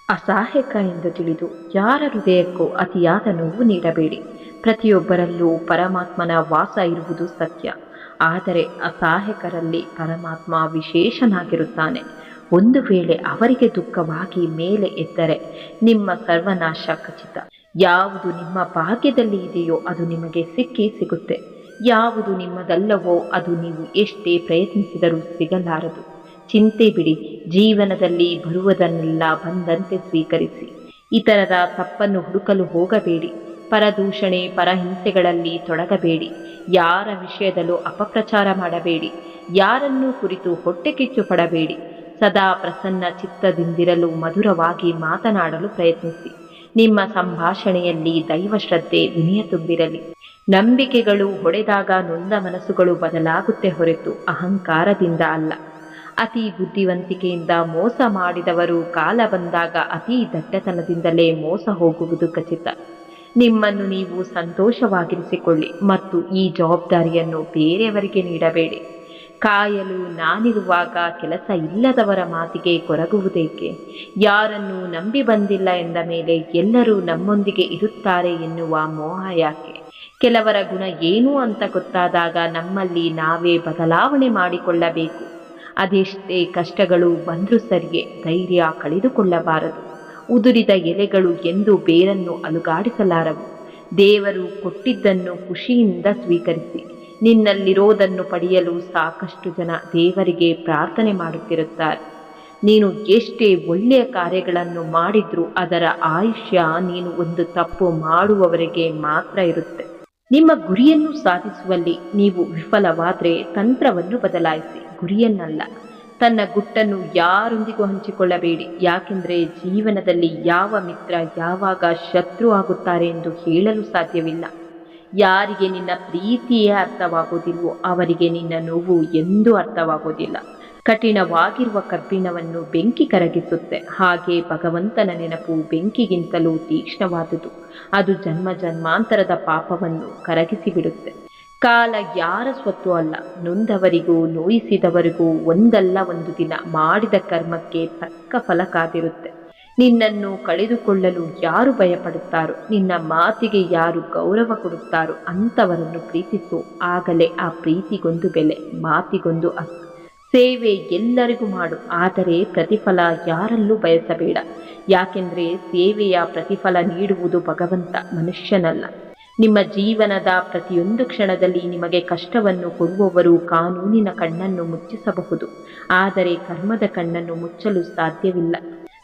ಅಸಹಾಯಕ ಎಂದು ತಿಳಿದು ಯಾರ ಹೃದಯಕ್ಕೂ ಅತಿಯಾದ ನೋವು ನೀಡಬೇಡಿ. ಪ್ರತಿಯೊಬ್ಬರಲ್ಲೂ ಪರಮಾತ್ಮನ ವಾಸ ಇರುವುದು ಸತ್ಯ. ಆದರೆ ಅಸಹಾಯಕರಲ್ಲಿ ಪರಮಾತ್ಮ ವಿಶೇಷನಾಗಿರುತ್ತಾನೆ. ಒಂದು ವೇಳೆ ಅವರಿಗೆ ದುಃಖವಾಗಿ ಮೇಲೆ ಎದ್ದರೆ ನಿಮ್ಮ ಸರ್ವನಾಶ ಖಚಿತ. ಯಾವುದು ನಿಮ್ಮ ಭಾಗ್ಯದಲ್ಲಿ ಇದೆಯೋ ಅದು ನಿಮಗೆ ಸಿಗುತ್ತೆ. ಯಾವುದು ನಿಮ್ಮದಲ್ಲವೋ ಅದು ನೀವು ಎಷ್ಟೇ ಪ್ರಯತ್ನಿಸಿದರೂ ಸಿಗಲಾರದು. ಚಿಂತೆ ಬಿಡಿ. ಜೀವನದಲ್ಲಿ ಬರುವುದನ್ನೆಲ್ಲ ಬಂದಂತೆ ಸ್ವೀಕರಿಸಿ. ಇತರರ ತಪ್ಪನ್ನು ಹುಡುಕಲು ಹೋಗಬೇಡಿ. ಪರದೂಷಣೆ ಪರಹಿಂಸೆಗಳಲ್ಲಿ ತೊಡಗಬೇಡಿ. ಯಾರ ವಿಷಯದಲ್ಲೂ ಅಪಪ್ರಚಾರ ಮಾಡಬೇಡಿ. ಯಾರನ್ನೂ ಕುರಿತು ಹೊಟ್ಟೆಕಿಚ್ಚು ಪಡಬೇಡಿ. ಸದಾ ಪ್ರಸನ್ನ ಚಿತ್ತದಿಂದಿರಲು ಮಧುರವಾಗಿ ಮಾತನಾಡಲು ಪ್ರಯತ್ನಿಸಿ. ನಿಮ್ಮ ಸಂಭಾಷಣೆಯಲ್ಲಿ ದೈವಶ್ರದ್ಧೆ ವಿನಯ ತುಂಬಿರಲಿ. ನಂಬಿಕೆಗಳು ಹೊಡೆದಾಗ ನೊಂದ ಮನಸ್ಸುಗಳು ಬದಲಾಗುತ್ತೆ ಹೊರತು ಅಹಂಕಾರದಿಂದ ಅಲ್ಲ. ಅತಿ ಬುದ್ಧಿವಂತಿಕೆಯಿಂದ ಮೋಸ ಮಾಡಿದವರು ಕಾಲ ಬಂದಾಗ ಅತಿ ದಟ್ಟತನದಿಂದಲೇ ಮೋಸ ಹೋಗುವುದು ಖಚಿತ. ನಿಮ್ಮನ್ನು ನೀವು ಸಂತೋಷವಾಗಿರಿಸಿಕೊಳ್ಳಿ ಮತ್ತು ಈ ಜವಾಬ್ದಾರಿಯನ್ನು ಬೇರೆಯವರಿಗೆ ನೀಡಬೇಡಿ. ಕಾಯಲು ನಾನಿರುವಾಗ ಕೆಲಸ ಇಲ್ಲದವರ ಮಾತಿಗೆ ಕೊರಗುವುದೇಕೆ? ಯಾರನ್ನು ನಂಬಿ ಬಂದಿಲ್ಲ ಎಂದ ಮೇಲೆ ಎಲ್ಲರೂ ನಮ್ಮೊಂದಿಗೆ ಇರುತ್ತಾರೆ ಎನ್ನುವ ಮೋಹ ಯಾಕೆ? ಕೆಲವರ ಗುಣ ಏನು ಅಂತ ಗೊತ್ತಾದಾಗ ನಮ್ಮಲ್ಲಿ ನಾವೇ ಬದಲಾವಣೆ ಮಾಡಿಕೊಳ್ಳಬೇಕು. ಅದೆಷ್ಟೇ ಕಷ್ಟಗಳು ಬಂದರೂ ಸರಿಯೇ, ಧೈರ್ಯ ಕಳೆದುಕೊಳ್ಳಬಾರದು. ಉದುರಿದ ಎಲೆಗಳು ಎಂದು ಬೇರನ್ನು ಅಲುಗಾಡಿಸಲಾರವು. ದೇವರು ಕೊಟ್ಟಿದ್ದನ್ನು ಖುಷಿಯಿಂದ ಸ್ವೀಕರಿಸಿ. ನಿನ್ನಲ್ಲಿರೋದನ್ನು ಪಡೆಯಲು ಸಾಕಷ್ಟು ಜನ ದೇವರಿಗೆ ಪ್ರಾರ್ಥನೆ ಮಾಡುತ್ತಿರುತ್ತಾರೆ. ನೀನು ಎಷ್ಟೇ ಒಳ್ಳೆಯ ಕಾರ್ಯಗಳನ್ನು ಮಾಡಿದ್ರೂ ಅದರ ಆಯುಷ್ಯ ನೀನು ಒಂದು ತಪ್ಪು ಮಾಡುವವರೆಗೆ ಮಾತ್ರ ಇರುತ್ತೆ. ನಿಮ್ಮ ಗುರಿಯನ್ನು ಸಾಧಿಸುವಲ್ಲಿ ನೀವು ವಿಫಲವಾದರೆ ತಂತ್ರವನ್ನು ಬದಲಾಯಿಸಿ, ಗುರಿಯನ್ನಲ್ಲ. ತನ್ನ ಗುಟ್ಟನ್ನು ಯಾರೊಂದಿಗೂ ಹಂಚಿಕೊಳ್ಳಬೇಡಿ. ಯಾಕೆಂದರೆ ಜೀವನದಲ್ಲಿ ಯಾವ ಮಿತ್ರ ಯಾವಾಗ ಶತ್ರು ಆಗುತ್ತಾರೆ ಎಂದು ಹೇಳಲು ಸಾಧ್ಯವಿಲ್ಲ. ಯಾರಿಗೆ ನಿನ್ನ ಪ್ರೀತಿಯೇ ಅರ್ಥವಾಗುವುದಿಲ್ವೋ ಅವರಿಗೆ ನಿನ್ನ ನೋವು ಎಂದೂ ಅರ್ಥವಾಗುವುದಿಲ್ಲ. ಕಠಿಣವಾಗಿರುವ ಕಬ್ಬಿಣವನ್ನು ಬೆಂಕಿ ಕರಗಿಸುತ್ತೆ. ಹಾಗೆ ಭಗವಂತನ ನೆನಪು ಬೆಂಕಿಗಿಂತಲೂ ತೀಕ್ಷ್ಣವಾದುದು. ಅದು ಜನ್ಮ ಜನ್ಮಾಂತರದ ಪಾಪವನ್ನು ಕರಗಿಸಿಬಿಡುತ್ತೆ. ಕಾಲ ಯಾರ ಸ್ವತ್ತು ಅಲ್ಲ. ನೊಂದವರಿಗೂ ನೋಯಿಸಿದವರಿಗೂ ಒಂದಲ್ಲ ಒಂದು ದಿನ ಮಾಡಿದ ಕರ್ಮಕ್ಕೆ ತಕ್ಕ ಫಲ ಕಾದಿರುತ್ತೆ. ನಿನ್ನನ್ನು ಕಳೆದುಕೊಳ್ಳಲು ಯಾರು ಭಯಪಡುತ್ತಾರೋ, ನಿನ್ನ ಮಾತಿಗೆ ಯಾರು ಗೌರವ ಕೊಡುತ್ತಾರೋ ಅಂಥವರನ್ನು ಪ್ರೀತಿಸು. ಆಗಲೇ ಆ ಪ್ರೀತಿಗೊಂದು ಬೆಲೆ, ಮಾತಿಗೊಂದು ಅರ್ಥ. ಸೇವೆ ಎಲ್ಲರಿಗೂ ಮಾಡು, ಆದರೆ ಪ್ರತಿಫಲ ಯಾರಲ್ಲೂ ಬಯಸಬೇಡ. ಯಾಕೆಂದರೆ ಸೇವೆಯ ಪ್ರತಿಫಲ ನೀಡುವುದು ಭಗವಂತ, ಮನುಷ್ಯನಲ್ಲ. ನಿಮ್ಮ ಜೀವನದ ಪ್ರತಿಯೊಂದು ಕ್ಷಣದಲ್ಲಿ ನಿಮಗೆ ಕಷ್ಟವನ್ನು ಕೊಡುವವರು ಕಾನೂನಿನ ಕಣ್ಣನ್ನು ಮುಚ್ಚಿಸಬಹುದು, ಆದರೆ ಕರ್ಮದ ಕಣ್ಣನ್ನು ಮುಚ್ಚಲು ಸಾಧ್ಯವಿಲ್ಲ.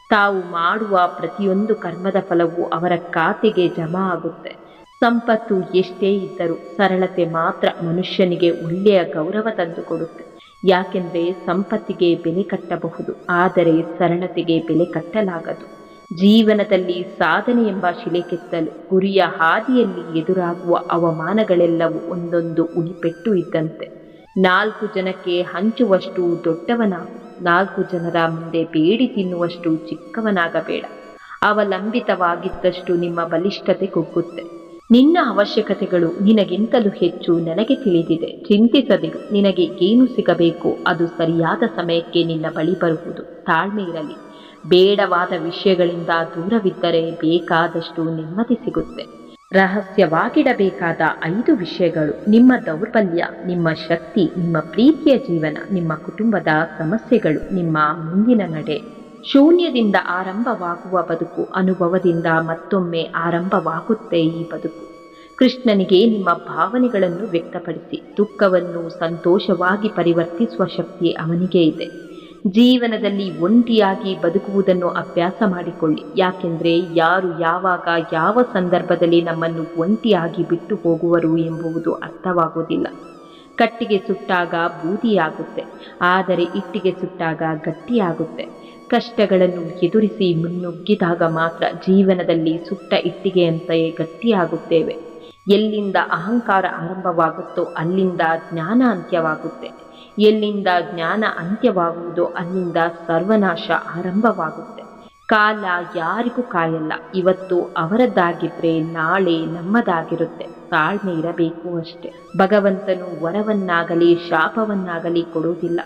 ತಾವು ಮಾಡುವ ಪ್ರತಿಯೊಂದು ಕರ್ಮದ ಫಲವು ಅವರ ಖಾತೆಗೆ ಜಮಾ ಆಗುತ್ತೆ. ಸಂಪತ್ತು ಎಷ್ಟೇ ಇದ್ದರೂ ಸರಳತೆ ಮಾತ್ರ ಮನುಷ್ಯನಿಗೆ ಒಳ್ಳೆಯ ಗೌರವ ತಂದುಕೊಡುತ್ತೆ. ಯಾಕೆಂದರೆ ಸಂಪತ್ತಿಗೆ ಬೆಲೆ ಕಟ್ಟಬಹುದು, ಆದರೆ ಸರಳತೆಗೆ ಬೆಲೆ ಕಟ್ಟಲಾಗದು. ಜೀವನದಲ್ಲಿ ಸಾಧನೆ ಎಂಬ ಶಿಲೆ ಕೆತ್ತಲು ಗುರಿಯ ಹಾದಿಯಲ್ಲಿ ಎದುರಾಗುವ ಅವಮಾನಗಳೆಲ್ಲವೂ ಒಂದೊಂದು ಉಳಿಪೆಟ್ಟು ಇದ್ದಂತೆ. 4 ಜನಕ್ಕೆ ಹಂಚುವಷ್ಟು ದೊಡ್ಡವನಾಗು. 4 ಜನರ ಮುಂದೆ ಬೇಡಿ ತಿನ್ನುವಷ್ಟು ಚಿಕ್ಕವನಾಗಬೇಡ. ಅವಲಂಬಿತವಾಗಿದ್ದಷ್ಟು ನಿಮ್ಮ ಬಲಿಷ್ಠತೆ ಕುಗ್ಗುತ್ತೆ. ನಿನ್ನ ಅವಶ್ಯಕತೆಗಳು ನಿನಗಿಂತಲೂ ಹೆಚ್ಚು ನನಗೆ ತಿಳಿದಿದೆ. ಚಿಂತಿಸದಿರು. ನಿನಗೆ ಏನು ಸಿಗಬೇಕೋ ಅದು ಸರಿಯಾದ ಸಮಯಕ್ಕೆ ನಿನ್ನ ಬಳಿ ಬರುವುದು. ತಾಳ್ಮೆ ಇರಲಿ. ಬೇಡವಾದ ವಿಷಯಗಳಿಂದ ದೂರವಿದ್ದರೆ ಬೇಕಾದಷ್ಟು ನೆಮ್ಮದಿ ಸಿಗುತ್ತೆ. ರಹಸ್ಯವಾಗಿಡಬೇಕಾದ 5 ವಿಷಯಗಳು: ನಿಮ್ಮ ದೌರ್ಬಲ್ಯ, ನಿಮ್ಮ ಶಕ್ತಿ, ನಿಮ್ಮ ಪ್ರೀತಿಯ ಜೀವನ, ನಿಮ್ಮ ಕುಟುಂಬದ ಸಮಸ್ಯೆಗಳು, ನಿಮ್ಮ ಮುಂದಿನ ನಡೆ. ಶೂನ್ಯದಿಂದ ಆರಂಭವಾಗುವ ಬದುಕು ಅನುಭವದಿಂದ ಮತ್ತೊಮ್ಮೆ ಆರಂಭವಾಗುತ್ತೆ ಈ ಬದುಕು. ಕೃಷ್ಣನಿಗೆ ನಿಮ್ಮ ಭಾವನೆಗಳನ್ನು ವ್ಯಕ್ತಪಡಿಸಿ. ದುಃಖವನ್ನು ಸಂತೋಷವಾಗಿ ಪರಿವರ್ತಿಸುವ ಶಕ್ತಿ ಅವನಿಗೆ ಇದೆ. ಜೀವನದಲ್ಲಿ ಒಂಟಿಯಾಗಿ ಬದುಕುವುದನ್ನು ಅಭ್ಯಾಸ ಮಾಡಿಕೊಳ್ಳಿ. ಯಾಕೆಂದರೆ ಯಾರು ಯಾವಾಗ ಯಾವ ಸಂದರ್ಭದಲ್ಲಿ ನಮ್ಮನ್ನು ಒಂಟಿಯಾಗಿ ಬಿಟ್ಟು ಹೋಗುವರು ಎಂಬುದು ಅರ್ಥವಾಗುವುದಿಲ್ಲ. ಕಟ್ಟಿಗೆ ಸುಟ್ಟಾಗ ಬೂದಿಯಾಗುತ್ತೆ, ಆದರೆ ಇಟ್ಟಿಗೆ ಸುಟ್ಟಾಗ ಗಟ್ಟಿಯಾಗುತ್ತೆ. ಕಷ್ಟಗಳನ್ನು ಎದುರಿಸಿ ಮುನ್ನುಗ್ಗಿದಾಗ ಮಾತ್ರ ಜೀವನದಲ್ಲಿ ಸುಟ್ಟ ಇಟ್ಟಿಗೆಯಂತೆಯೇ ಗಟ್ಟಿಯಾಗುತ್ತೇವೆ. ಎಲ್ಲಿಂದ ಅಹಂಕಾರ ಆರಂಭವಾಗುತ್ತೋ ಅಲ್ಲಿಂದ ಜ್ಞಾನ ಅಂತ್ಯವಾಗುತ್ತೆ. ಎಲ್ಲಿಂದ ಜ್ಞಾನ ಅಂತ್ಯವಾಗುವುದೋ ಅಲ್ಲಿಂದ ಸರ್ವನಾಶ ಆರಂಭವಾಗುತ್ತೆ. ಕಾಲ ಯಾರಿಗೂ ಕಾಯಲ್ಲ. ಇವತ್ತು ಅವರದ್ದಾಗಿದ್ರೆ ನಾಳೆ ನಮ್ಮದಾಗಿರುತ್ತೆ. ತಾಳ್ಮೆ ಇರಬೇಕು ಅಷ್ಟೆ. ಭಗವಂತನು ವರವನ್ನಾಗಲಿ ಶಾಪವನ್ನಾಗಲಿ ಕೊಡುವುದಿಲ್ಲ,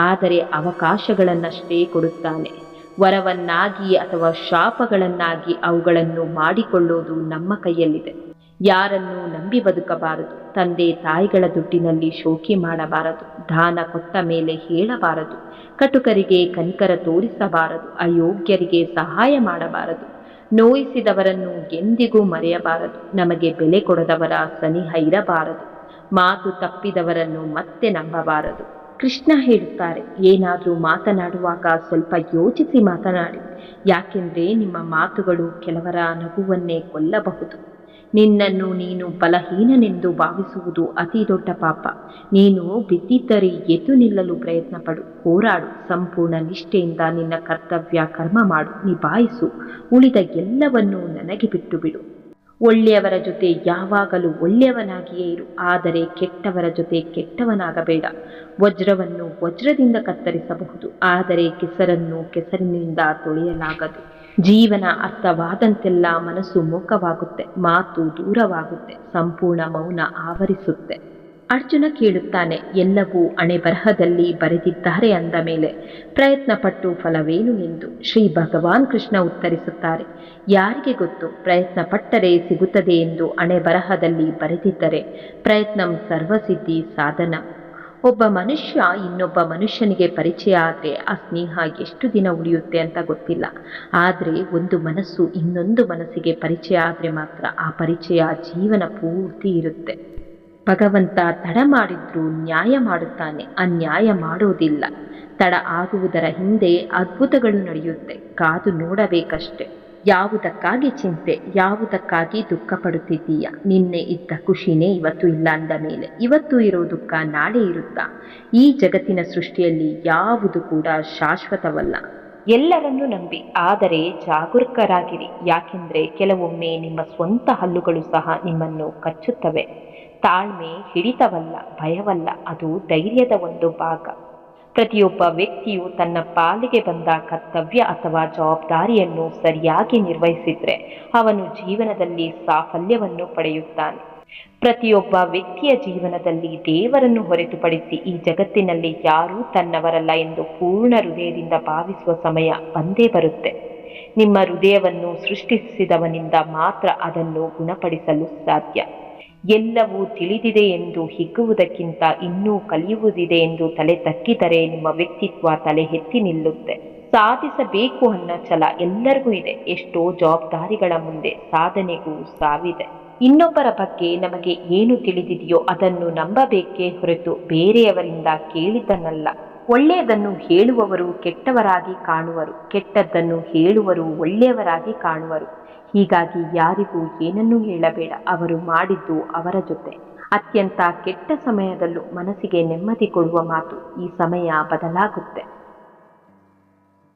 ಆದರೆ ಅವಕಾಶಗಳನ್ನಷ್ಟೇ ಕೊಡುತ್ತಾನೆ. ವರವನ್ನಾಗಿ ಅಥವಾ ಶಾಪಗಳನ್ನಾಗಿ ಅವುಗಳನ್ನು ಮಾಡಿಕೊಳ್ಳೋದು ನಮ್ಮ ಕೈಯಲ್ಲಿದೆ. ಯಾರನ್ನೂ ನಂಬಿ ಬದುಕಬಾರದು. ತಂದೆ ತಾಯಿಗಳ ದುಡ್ಡಿನಲ್ಲಿ ಶೋಕಿ ಮಾಡಬಾರದು. ದಾನ ಕೊಟ್ಟ ಮೇಲೆ ಹೇಳಬಾರದು. ಕಟುಕರಿಗೆ ಕನಿಕರ ತೋರಿಸಬಾರದು. ಅಯೋಗ್ಯರಿಗೆ ಸಹಾಯ ಮಾಡಬಾರದು. ನೋಯಿಸಿದವರನ್ನು ಎಂದಿಗೂ ಮರೆಯಬಾರದು. ನಮಗೆ ಬೆಲೆ ಕೊಡದವರ ಸನಿಹ ಇರಬಾರದು. ಮಾತು ತಪ್ಪಿದವರನ್ನು ಮತ್ತೆ ನಂಬಬಾರದು. ಕೃಷ್ಣ ಹೇಳುತ್ತಾರೆ, ಏನಾದರೂ ಮಾತನಾಡುವಾಗ ಸ್ವಲ್ಪ ಯೋಚಿಸಿ ಮಾತನಾಡಿ. ಯಾಕೆಂದ್ರೆ ನಿಮ್ಮ ಮಾತುಗಳು ಕೆಲವರ ನಗುವನ್ನೇ ಕೊಲ್ಲಬಹುದು. ನಿನ್ನನ್ನು ನೀನು ಬಲಹೀನನೆಂದು ಭಾವಿಸುವುದು ಅತಿ ದೊಡ್ಡ ಪಾಪ. ನೀನು ಬಿದ್ದಿದ್ದರೆ ಎದ್ದು ನಿಲ್ಲಲು ಪ್ರಯತ್ನ ಪಡು, ಹೋರಾಡು, ಸಂಪೂರ್ಣ ನಿಷ್ಠೆಯಿಂದ ನಿನ್ನ ಕರ್ತವ್ಯ ಕರ್ಮ ಮಾಡು, ನಿಭಾಯಿಸು. ಉಳಿದ ಎಲ್ಲವನ್ನೂ ನನಗೆ ಬಿಟ್ಟು ಬಿಡು. ಒಳ್ಳೆಯವರ ಜೊತೆ ಯಾವಾಗಲೂ ಒಳ್ಳೆಯವನಾಗಿಯೇ ಇರು, ಆದರೆ ಕೆಟ್ಟವರ ಜೊತೆ ಕೆಟ್ಟವನಾಗಬೇಡ. ವಜ್ರವನ್ನು ವಜ್ರದಿಂದ ಕತ್ತರಿಸಬಹುದು, ಆದರೆ ಕೆಸರನ್ನು ಕೆಸರಿನಿಂದ ತೊಳೆಯಲಾಗದು. ಜೀವನ ಅರ್ಥವಾದಂತೆಲ್ಲ ಮನಸ್ಸು ಮೂಕವಾಗುತ್ತೆ, ಮಾತು ದೂರವಾಗುತ್ತೆ, ಸಂಪೂರ್ಣ ಮೌನ ಆವರಿಸುತ್ತೆ. ಅರ್ಜುನ ಕೇಳುತ್ತಾನೆ, ಎಲ್ಲವೂ ಹಣೆ ಬರಹದಲ್ಲಿ ಬರೆದಿದ್ದಾರೆ ಅಂದ ಮೇಲೆ ಪ್ರಯತ್ನ ಪಟ್ಟು ಫಲವೇನು ಎಂದು. ಶ್ರೀ ಭಗವಾನ್ ಕೃಷ್ಣ ಉತ್ತರಿಸುತ್ತಾರೆ, ಯಾರಿಗೆ ಗೊತ್ತು, ಪ್ರಯತ್ನ ಪಟ್ಟರೆ ಸಿಗುತ್ತದೆ ಎಂದು ಹಣೆ ಬರಹದಲ್ಲಿ ಬರೆದಿದ್ದರೆ ಪ್ರಯತ್ನಂ ಸರ್ವಸಿದ್ಧಿ ಸಾಧನ. ಒಬ್ಬ ಮನುಷ್ಯ ಇನ್ನೊಬ್ಬ ಮನುಷ್ಯನಿಗೆ ಪರಿಚಯ ಆದರೆ ಆ ಸ್ನೇಹ ಎಷ್ಟು ದಿನ ಉಳಿಯುತ್ತೆ ಅಂತ ಗೊತ್ತಿಲ್ಲ. ಆದರೆ ಒಂದು ಮನಸ್ಸು ಇನ್ನೊಂದು ಮನಸ್ಸಿಗೆ ಪರಿಚಯ ಆದರೆ ಮಾತ್ರ ಆ ಪರಿಚಯ ಜೀವನ ಪೂರ್ತಿ ಇರುತ್ತೆ. ಭಗವಂತ ತಡ ಮಾಡಿದ್ರೂ ನ್ಯಾಯ ಮಾಡುತ್ತಾನೆ, ಅನ್ಯಾಯ ಮಾಡೋದಿಲ್ಲ. ತಡ ಆಗುವುದರ ಹಿಂದೆ ಅದ್ಭುತಗಳು ನಡೆಯುತ್ತೆ, ಕಾದು ನೋಡಬೇಕಷ್ಟೆ. ಯಾವುದಕ್ಕಾಗಿ ಚಿಂತೆ, ಯಾವುದಕ್ಕಾಗಿ ದುಃಖ ಪಡುತ್ತಿದ್ದೀಯ? ನಿನ್ನೆ ಇದ್ದ ಖುಷಿನೇ ಇವತ್ತು ಇಲ್ಲ ಅಂದ ಮೇಲೆ ಇವತ್ತು ಇರೋ ದುಃಖ ನಾಳೆ ಇರುತ್ತಾ? ಈ ಜಗತ್ತಿನ ಸೃಷ್ಟಿಯಲ್ಲಿ ಯಾವುದು ಕೂಡ ಶಾಶ್ವತವಲ್ಲ. ಎಲ್ಲರನ್ನೂ ನಂಬಿ, ಆದರೆ ಜಾಗರೂಕರಾಗಿರಿ. ಯಾಕೆಂದ್ರೆ ಕೆಲವೊಮ್ಮೆ ನಿಮ್ಮ ಸ್ವಂತ ಹಲ್ಲುಗಳು ಸಹ ನಿಮ್ಮನ್ನು ಕಚ್ಚುತ್ತವೆ. ತಾಳ್ಮೆ ಹಿಡಿತವಲ್ಲ, ಭಯವಲ್ಲ, ಅದು ಧೈರ್ಯದ ಒಂದು ಭಾಗ. ಪ್ರತಿಯೊಬ್ಬ ವ್ಯಕ್ತಿಯು ತನ್ನ ಪಾಲಿಗೆ ಬಂದ ಕರ್ತವ್ಯ ಅಥವಾ ಜವಾಬ್ದಾರಿಯನ್ನು ಸರಿಯಾಗಿ ನಿರ್ವಹಿಸಿದ್ರೆ ಅವನು ಜೀವನದಲ್ಲಿ ಸಾಫಲ್ಯವನ್ನು ಪಡೆಯುತ್ತಾನೆ. ಪ್ರತಿಯೊಬ್ಬ ವ್ಯಕ್ತಿಯ ಜೀವನದಲ್ಲಿ ದೇವರನ್ನು ಹೊರತುಪಡಿಸಿ ಈ ಜಗತ್ತಿನಲ್ಲಿ ಯಾರೂ ತನ್ನವರಲ್ಲ ಎಂದು ಪೂರ್ಣ ಹೃದಯದಿಂದ ಭಾವಿಸುವ ಸಮಯ ಬಂದೇ ಬರುತ್ತೆ. ನಿಮ್ಮ ಹೃದಯವನ್ನು ಸೃಷ್ಟಿಸಿದವನಿಂದ ಮಾತ್ರ ಅದನ್ನು ಗುಣಪಡಿಸಲು ಸಾಧ್ಯ. ಎಲ್ಲವೂ ತಿಳಿದಿದೆ ಎಂದು ಹಿಗ್ಗುವುದಕ್ಕಿಂತ ಇನ್ನೂ ಕಲಿಯುವುದಿದೆ ಎಂದು ತಲೆ ತಗ್ಗಿದರೆ ನಿಮ್ಮ ವ್ಯಕ್ತಿತ್ವ ತಲೆ ಎತ್ತಿ ನಿಲ್ಲುತ್ತೆ. ಸಾಧಿಸಬೇಕು ಅನ್ನೋ ಛಲ ಎಲ್ಲರಿಗೂ ಇದೆ. ಎಷ್ಟೋ ಜವಾಬ್ದಾರಿಗಳ ಮುಂದೆ ಸಾಧನೆಗೂ ಸಾವಿದೆ. ಇನ್ನೊಬ್ಬರ ಬಗ್ಗೆ ನಮಗೆ ಏನು ತಿಳಿದಿದೆಯೋ ಅದನ್ನು ನಂಬಬೇಕೇ ಹೊರತು ಬೇರೆಯವರಿಂದ ಕೇಳಿದ್ದನ್ನಲ್ಲ. ಒಳ್ಳೆಯದನ್ನು ಹೇಳುವವರು ಕೆಟ್ಟವರಾಗಿ ಕಾಣುವರು, ಕೆಟ್ಟದ್ದನ್ನು ಹೇಳುವರು ಒಳ್ಳೆಯವರಾಗಿ ಕಾಣುವರು. ಹೀಗಾಗಿ ಯಾರಿಗೂ ಏನನ್ನೂ ಹೇಳಬೇಡ, ಅವರು ಮಾಡಿದ್ದು ಅವರ ಜೊತೆ. ಅತ್ಯಂತ ಕೆಟ್ಟ ಸಮಯದಲ್ಲೂ ಮನಸ್ಸಿಗೆ ನೆಮ್ಮದಿ ಕೊಡುವ ಮಾತು, ಈ ಸಮಯ ಬದಲಾಗುತ್ತೆ.